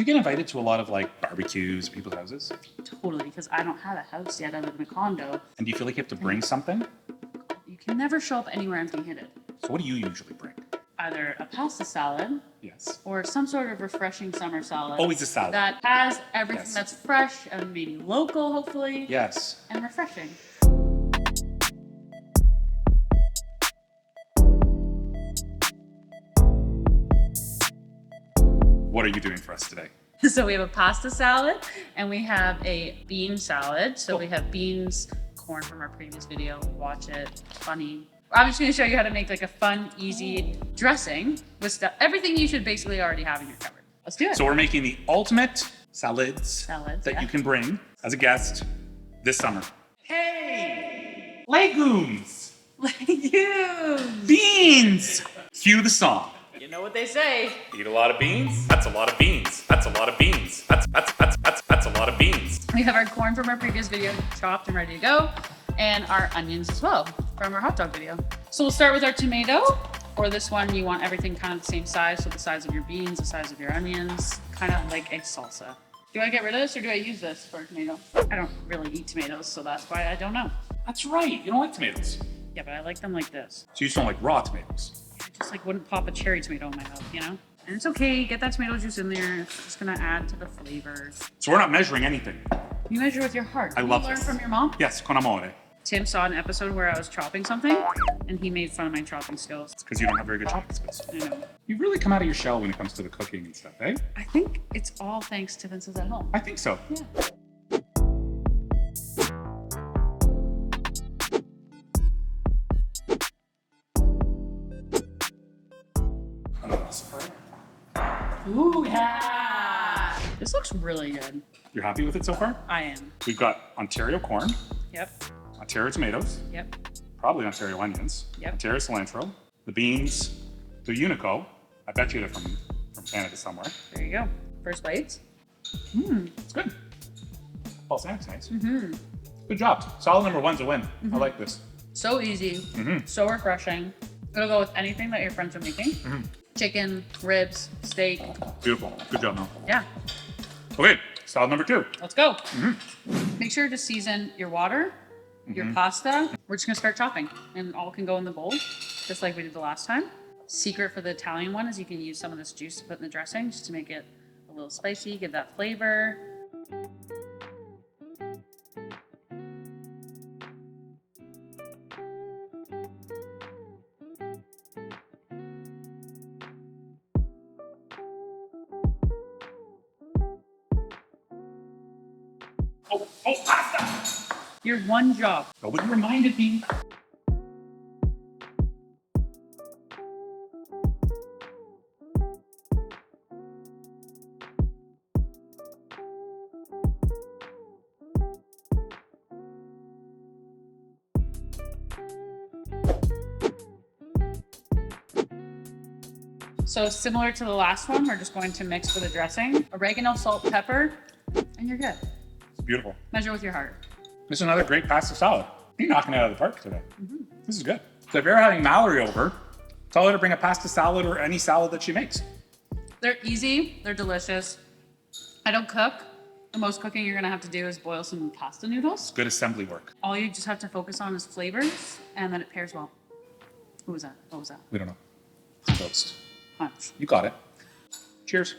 Do you get invited to a lot of like barbecues, people's houses? Totally, because I don't have a house yet. I live in a condo. And do you feel like you have to bring something? You can never show up anywhere empty-handed. So what do you usually bring? Either a pasta salad. Yes. Or some sort of refreshing summer salad. Always a salad. That has everything Yes. that's fresh and maybe local, hopefully. Yes. And refreshing. What are you doing for us today? So we have a pasta salad and we have a bean salad. So we have beans, corn from our previous video. Watch it. Funny. I'm just going to show you how to make like a fun, easy dressing with stuff. Everything you should basically already have in your cupboard. Let's do it. So we're making the ultimate salads that you can bring as a guest this summer. Hey! Legumes! Legumes! Beans! Cue the song. You know what they say. Eat a lot of beans? That's a lot of beans. That's a lot of beans. That's a lot of beans. We have our corn from our previous video chopped and ready to go, and our onions as well from our hot dog video. So we'll start with our tomato. For this one, you want everything kind of the same size, so the size of your beans, the size of your onions, kind of like a salsa. Do I get rid of this or do I use this for a tomato? I don't really eat tomatoes, so that's why I don't know. That's right. You don't like tomatoes. Yeah, but I like them like this. So you just don't like raw tomatoes. I just like wouldn't pop a cherry tomato in my mouth, you know? And it's okay, get that tomato juice in there. It's just gonna add to the flavor. So we're not measuring anything. You measure with your heart. I love you learn this. from your mom? Yes, con amore. Tim saw an episode where I was chopping something, and he made fun of my chopping skills. It's because you don't have very good chopping skills. I know. You really come out of your shell when it comes to the cooking and stuff, eh? I think it's all thanks to Vince's at home. I think so. Yeah. Ooh, yeah! This looks really good. You're happy with it so far? I am. We've got Ontario corn, Yep. Ontario tomatoes, Yep. probably Ontario onions, Yep. Ontario cilantro, the beans, the Unico. I bet you they're from Canada somewhere. There you go. First bites. It's good. Balsanic's nice. Good job. Solid number one's a win. I like this. So easy. So refreshing. It'll go with anything that your friends are making. Chicken, ribs, steak. Beautiful. Good job, Mel. Yeah. Okay, salad number two. Let's go. Make sure to season your water, your pasta. We're just gonna start chopping and all can go in the bowl, just like we did the last time. Secret for the Italian one is you can use some of this juice to put in the dressing just to make it a little spicy, give that flavor. Oh, pasta! Your one job. Nobody reminded me. So similar to the last one, we're just going to mix with the dressing, oregano, salt, pepper, and you're good. It's beautiful. Measure with your heart. This is another great pasta salad. You're knocking it out of the park today. This is good. So if you're having Mallory over, tell her to bring a pasta salad or any salad that she makes. They're easy, they're delicious. I don't cook. The most cooking you're gonna have to do is boil some pasta noodles. Good assembly work. All you just have to focus on is flavors, and then it pairs well. Who was that? What was that? We don't know. It's toast. Punch. You got it. Cheers.